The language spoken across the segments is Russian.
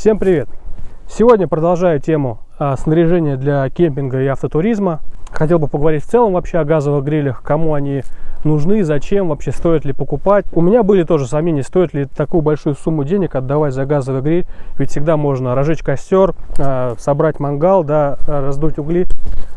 Всем привет! Сегодня продолжаю тему снаряжения для кемпинга и автотуризма. Хотел бы поговорить в целом вообще о газовых грилях, кому они нужны, зачем, вообще стоит ли покупать. У меня были тоже сомнения, стоит ли такую большую сумму денег отдавать за газовый гриль, ведь всегда можно разжечь костер, собрать мангал, да, раздуть угли.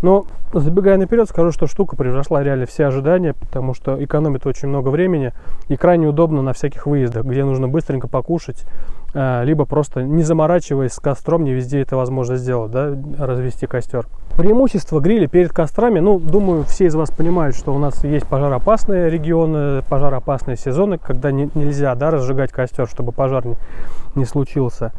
Но забегая наперед, скажу, что штука превзошла реально все ожидания, потому что экономит очень много времени и крайне удобно на всяких выездах, где нужно быстренько покушать, либо просто не заморачиваясь с костром, не везде это возможно сделать, да, развести костер. Преимущество гриля перед кострами, думаю, все из вас понимают, что у нас есть пожароопасные регионы, пожароопасные сезоны, когда нельзя, да, разжигать костер, чтобы пожар не случился.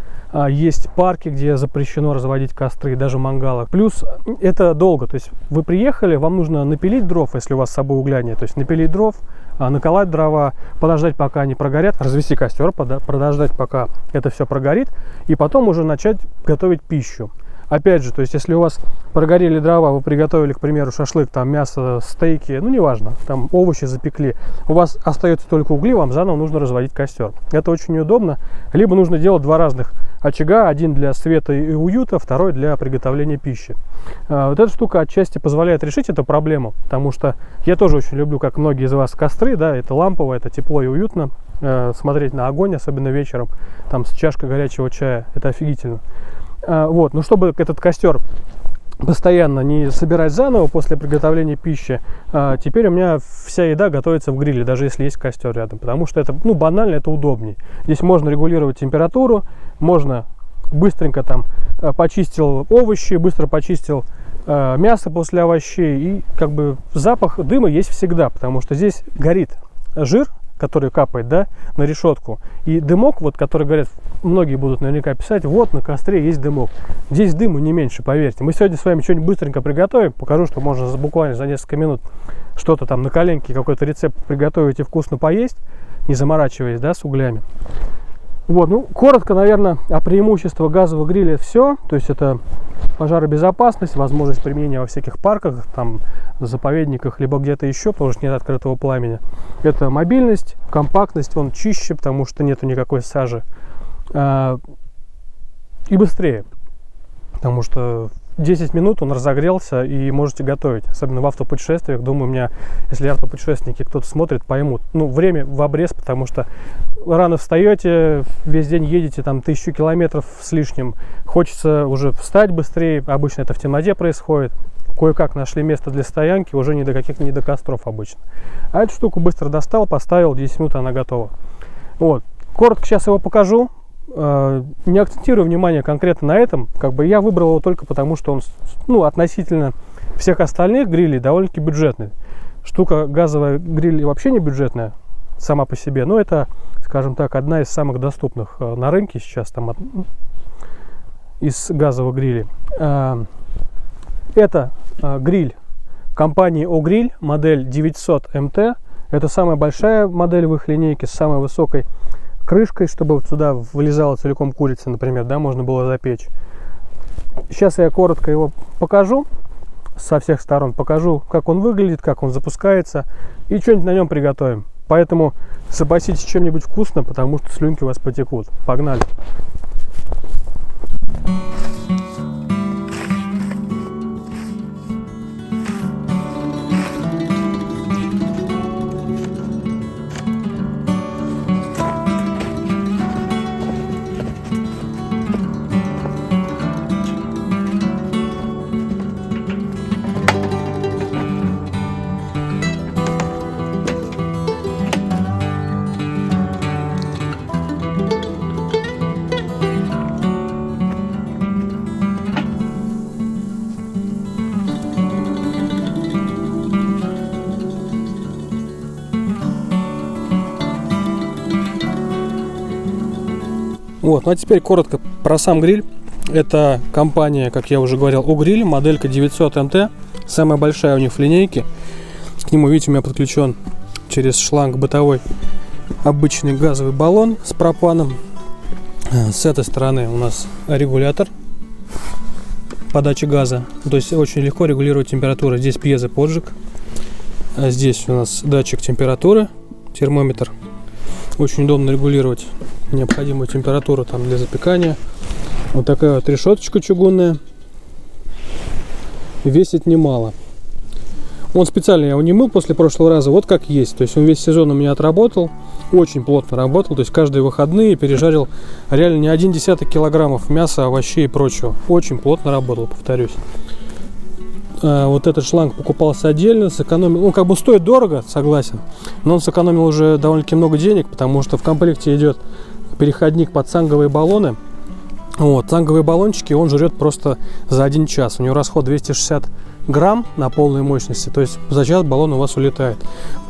Есть парки, где запрещено разводить костры, даже мангалы. Плюс это долго, то есть вы приехали, вам нужно напилить дров, если у вас с собой угля нет, то есть напилить дров, наколоть дрова, подождать, пока они прогорят, развести костер, подождать, пока это все прогорит, и потом уже начать готовить пищу. Опять же, то есть если у вас прогорели дрова, вы приготовили, к примеру, шашлык, там мясо, стейки, неважно, там овощи запекли, у вас остается только угли, вам заново нужно разводить костер. Это очень неудобно. Либо нужно делать два разных очага, один для света и уюта, второй для приготовления пищи. Вот эта штука отчасти позволяет решить эту проблему, потому что я тоже очень люблю, как многие из вас, костры, да, это лампово, это тепло и уютно, смотреть на огонь, особенно вечером, там с чашкой горячего чая, это офигительно. Вот, но чтобы этот костер постоянно не собирать заново после приготовления пищи, теперь у меня вся еда готовится в гриле, даже если есть костер рядом, потому что это, банально, это удобнее. Здесь можно регулировать температуру, можно быстренько там почистил овощи, быстро почистил мясо после овощей, и как бы запах дыма есть всегда, потому что здесь горит жир, который капает, да, на решетку, и дымок, вот, который, говорят, многие будут наверняка писать, вот на костре есть дымок. Здесь дыма не меньше, поверьте. Мы сегодня с вами что-нибудь быстренько приготовим, покажу, что можно буквально за несколько минут что-то там на коленке, какой-то рецепт приготовить и вкусно поесть, не заморачиваясь, да, с углями. Вот, коротко, наверное, о преимуществах газового гриля все. То есть это пожаробезопасность, возможность применения во всяких парках, там, заповедниках, либо где-то еще, потому что нет открытого пламени. Это мобильность, компактность, он чище, потому что нету никакой сажи. И быстрее, потому что 10 минут он разогрелся и можете готовить, особенно в автопутешествиях. Думаю, у меня, если автопутешественники кто-то смотрит, поймут. Время в обрез, потому что рано встаете, весь день едете, там 1000 километров с лишним, хочется уже встать быстрее, обычно это в темноте происходит. Кое-как нашли место для стоянки, уже не до костров обычно. А эту штуку быстро достал, поставил, 10 минут она готова. Вот, коротко сейчас его покажу. Не акцентирую внимание конкретно на этом, я выбрал его только потому, что он, относительно всех остальных грилей довольно-таки бюджетный. Штука газовая гриль вообще не бюджетная сама по себе, но это, скажем так, одна из самых доступных на рынке сейчас там из газовых грилей. Это гриль компании Ogrill, модель 900 МТ. Это самая большая модель в их линейке с самой высокой крышкой, чтобы вот сюда вылезала целиком курица, например, да, можно было запечь. Сейчас я коротко его покажу со всех сторон, покажу, как он выглядит, как он запускается, и что-нибудь на нем приготовим. Поэтому запаситесь чем-нибудь вкусным, потому что слюнки у вас потекут. Погнали! Вот, а теперь коротко про сам гриль. Это компания, как я уже говорил, Ogrill, моделька 900 МТ, самая большая у них в линейке. К нему, видите, у меня подключен через шланг бытовой обычный газовый баллон с пропаном. С этой стороны у нас регулятор подачи газа, то есть очень легко регулировать температуру. Здесь пьезоподжиг, здесь у нас датчик температуры, термометр. Очень удобно регулировать необходимую температуру там для запекания. Вот такая вот решеточка чугунная. Весит немало. Он специально, я его не мыл после прошлого раза, вот как есть. То есть он весь сезон у меня отработал, очень плотно работал. То есть каждые выходные пережарил реально не 1,1 килограммов мяса, овощей и прочего. Очень плотно работал, повторюсь. Вот этот шланг покупался отдельно, сэкономил. Ну, как бы стоит дорого, согласен. Но он сэкономил уже довольно-таки много денег, потому что в комплекте идет переходник под цанговые баллоны. Вот, цанговые баллончики он жрет просто за 1 час. У него расход 260 грамм на полной мощности. То есть за час баллон у вас улетает.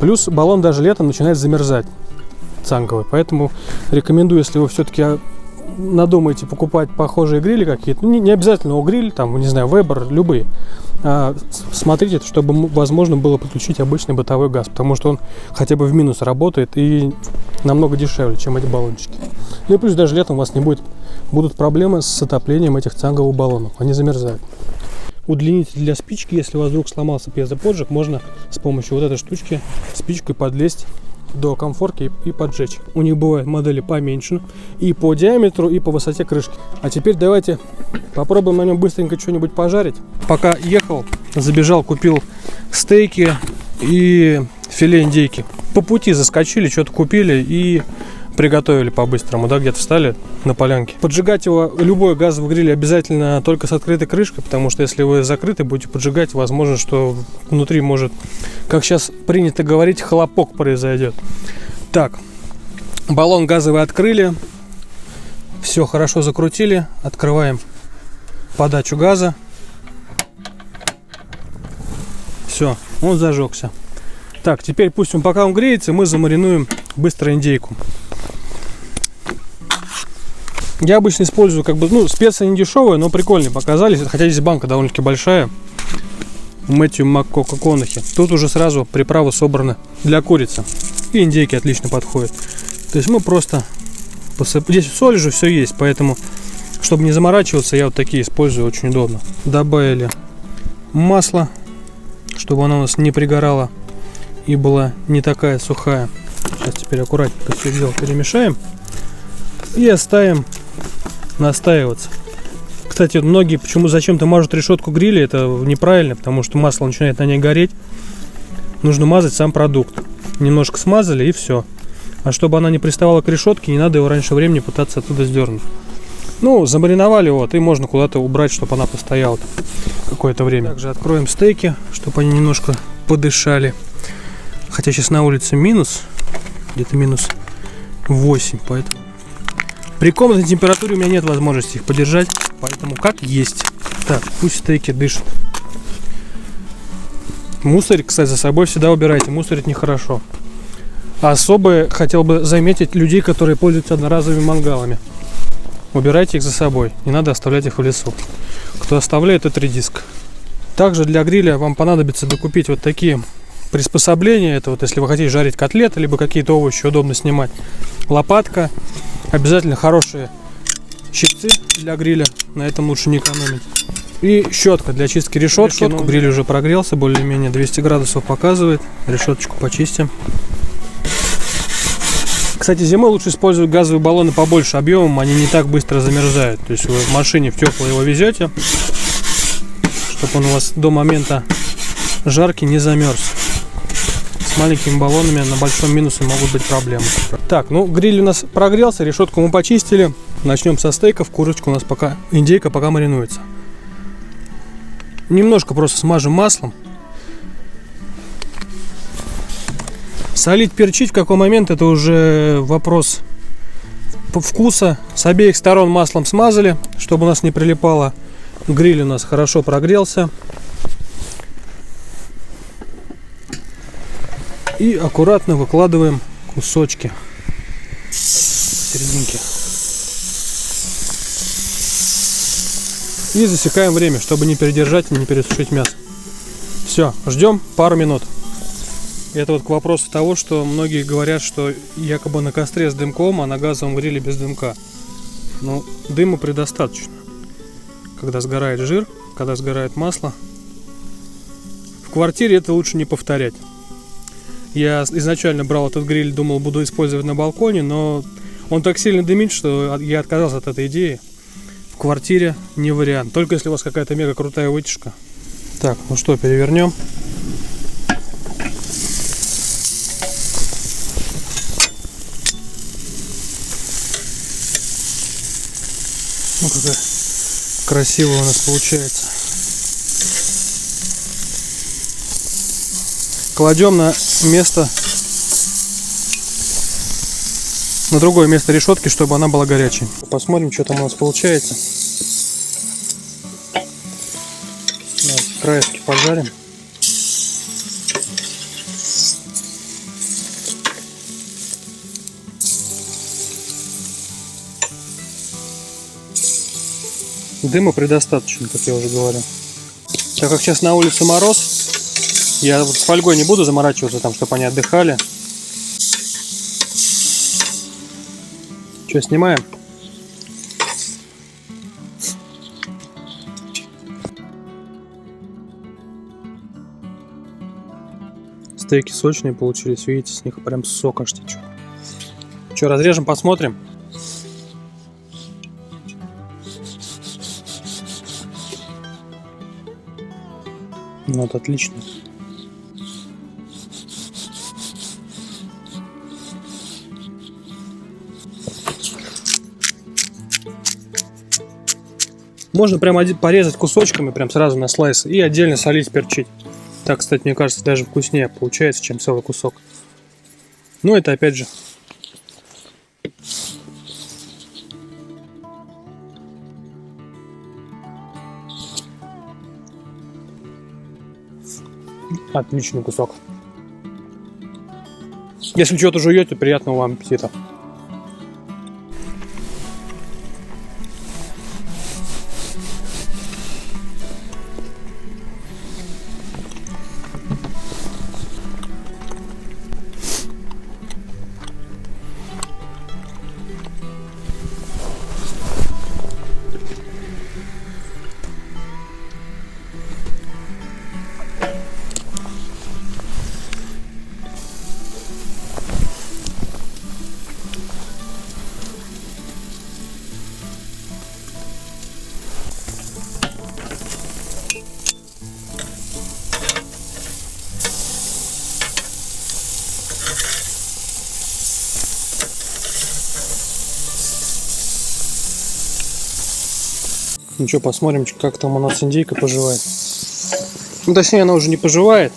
Плюс баллон даже летом начинает замерзать, цанговый. Поэтому рекомендую, если вы все-таки надумаете покупать похожие грили какие-то, ну, не обязательно гриль, там, не знаю, Weber, любые. Смотрите, чтобы возможно было подключить обычный бытовой газ, потому что он хотя бы в минус работает и намного дешевле, чем эти баллончики. Ну и плюс даже летом у вас не будут проблемы с отоплением этих цанговых баллонов, они замерзают. Удлинитель для спички, если у вас вдруг сломался пьезоподжиг, можно с помощью вот этой штучки спичкой подлезть до комфорки и поджечь. У них бывают модели поменьше и по диаметру, и по высоте крышки. А теперь давайте попробуем на нем быстренько что-нибудь пожарить. Пока ехал, забежал, купил стейки и филе индейки. По пути заскочили, что-то купили и приготовили по-быстрому, да, где-то встали на полянке. Поджигать его, любой газовый гриль, обязательно только с открытой крышкой, потому что если вы закрыты будете поджигать, возможно, что внутри может, как сейчас принято говорить, хлопок произойдет. Так, баллон газовый открыли, все хорошо закрутили, открываем подачу газа. Все, он зажегся. Так, теперь пусть он, пока он греется, мы замаринуем быстро индейку. Я обычно использую, как бы, ну, специи не дешевые, но прикольные показались. Хотя здесь банка довольно-таки большая. Мэтью МакКонахи. Тут уже сразу приправы собраны для курицы. И индейки отлично подходят. То есть мы просто посыпаем. Здесь соль же все есть, поэтому, чтобы не заморачиваться, я вот такие использую, очень удобно. Добавили масло, чтобы оно у нас не пригорало и была не такая сухая. Сейчас теперь аккуратненько все дело перемешаем и оставим настаиваться. Кстати, многие почему зачем-то мажут решетку гриля, это неправильно, потому что масло начинает на ней гореть. Нужно мазать сам продукт. Немножко смазали и все. А чтобы она не приставала к решетке, не надо его раньше времени пытаться оттуда сдернуть. Ну, замариновали его, и можно куда-то убрать, чтобы она постояла какое-то время. Также откроем стейки, чтобы они немножко подышали. Хотя сейчас на улице минус, где-то минус 8, поэтому при комнатной температуре у меня нет возможности их подержать, поэтому как есть. Так, пусть стейки дышат. Мусорь, кстати, за собой всегда убирайте, мусорить нехорошо. Особо хотел бы заметить людей, которые пользуются одноразовыми мангалами. Убирайте их за собой, не надо оставлять их в лесу. Кто оставляет, это редиск. Также для гриля вам понадобится докупить вот такие приспособления. Это вот если вы хотите жарить котлеты, либо какие-то овощи, удобно снимать. Лопатка. Обязательно хорошие щипцы для гриля. На этом лучше не экономить. И щетка для чистки решетки. Гриль уже прогрелся, более-менее 200 градусов показывает. Решеточку почистим. Кстати, зимой лучше использовать газовые баллоны побольше объемом. Они не так быстро замерзают. То есть вы в машине в теплое его везете, чтобы он у вас до момента жарки не замерз. С маленькими баллонами на большом минусе могут быть проблемы. Так, ну гриль у нас прогрелся, решетку мы почистили. Начнем со стейков. Курочка у нас пока, индейка пока маринуется. Немножко просто смажем маслом. Солить, перчить в какой момент, это уже вопрос вкуса. С обеих сторон маслом смазали, чтобы у нас не прилипало. Гриль у нас хорошо прогрелся. И аккуратно выкладываем кусочки посерединке. И засекаем время, чтобы не передержать и не пересушить мясо. Все, ждем пару минут. Это вот к вопросу того, что многие говорят, что якобы на костре с дымком, а на газовом гриле без дымка. Но дыма предостаточно. Когда сгорает жир, когда сгорает масло. В квартире это лучше не повторять. Я изначально брал этот гриль, думал, буду использовать на балконе, но он так сильно дымит, что я отказался от этой идеи. В квартире не вариант. Только если у вас какая-то мега крутая вытяжка. Так, ну что, перевернем. Ну, какая красивая у нас получается. Кладем на место, на другое место решетки, чтобы она была горячей. Посмотрим, что там у нас получается. Краешки пожарим. Дыма предостаточно, как я уже говорил. Так как сейчас на улице мороз, я вот с фольгой не буду заморачиваться, там, чтобы они отдыхали. Что, снимаем? Стейки сочные получились, видите, с них прям сок аж течет. Что, разрежем, посмотрим? Ну, вот отлично. Можно прям порезать кусочками, прям сразу на слайсы, и отдельно солить, перчить. Так, кстати, мне кажется, даже вкуснее получается, чем целый кусок. Ну, это опять же. Отличный кусок. Если что-то жуете, приятного вам аппетита. Ну что, посмотрим, как там у нас индейка поживает. Ну, точнее, она уже не поживает.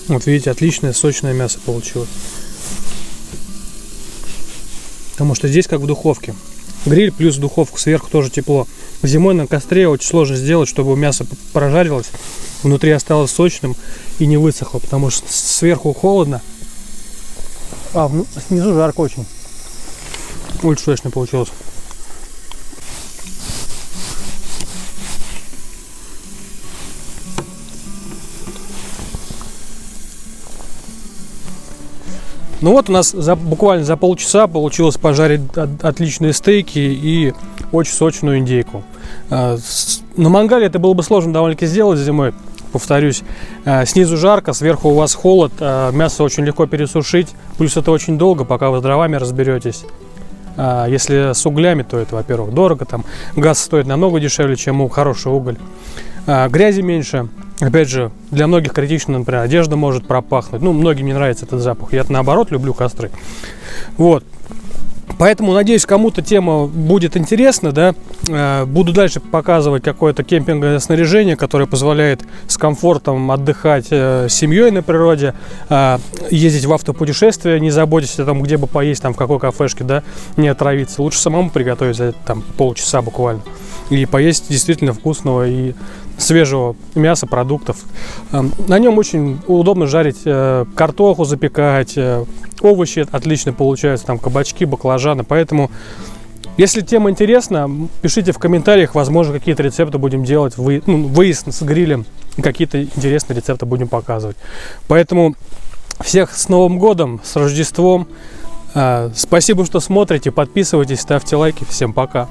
Вот видите, отличное сочное мясо получилось. Потому что здесь как в духовке. Гриль плюс духовку, сверху тоже тепло. Зимой на костре очень сложно сделать, чтобы мясо прожарилось, внутри осталось сочным и не высохло, потому что сверху холодно, а снизу жарко очень. Очень сочно получилось. Ну вот у нас буквально за полчаса получилось пожарить отличные стейки и очень сочную индейку. На мангале это было бы сложно довольно-таки сделать зимой, повторюсь. Снизу жарко, сверху у вас холод, мясо очень легко пересушить, плюс это очень долго, пока вы с дровами разберетесь. Если с углями, то это, во-первых, дорого, там газ стоит намного дешевле, чем хороший уголь. Грязи меньше. Опять же, для многих критично, например, одежда может пропахнуть. Ну, многим не нравится этот запах. Я наоборот люблю костры. Вот. Поэтому, надеюсь, кому-то тема будет интересна, да. Буду дальше показывать какое-то кемпинговое снаряжение, которое позволяет с комфортом отдыхать с семьей на природе, ездить в автопутешествия, не заботьтесь о том, где бы поесть, там, в какой кафешке, да, не отравиться. Лучше самому приготовить за там полчаса буквально. И поесть действительно вкусного и свежего мяса, продуктов. На нем очень удобно жарить картоху, запекать, овощи отлично получаются, там кабачки, баклажаны. Поэтому, если тема интересна, пишите в комментариях, возможно, какие-то рецепты будем делать, выезд с грилем, какие-то интересные рецепты будем показывать. Поэтому Всех с Новым годом, с Рождеством. Спасибо, что смотрите, подписывайтесь, ставьте лайки. Всем пока.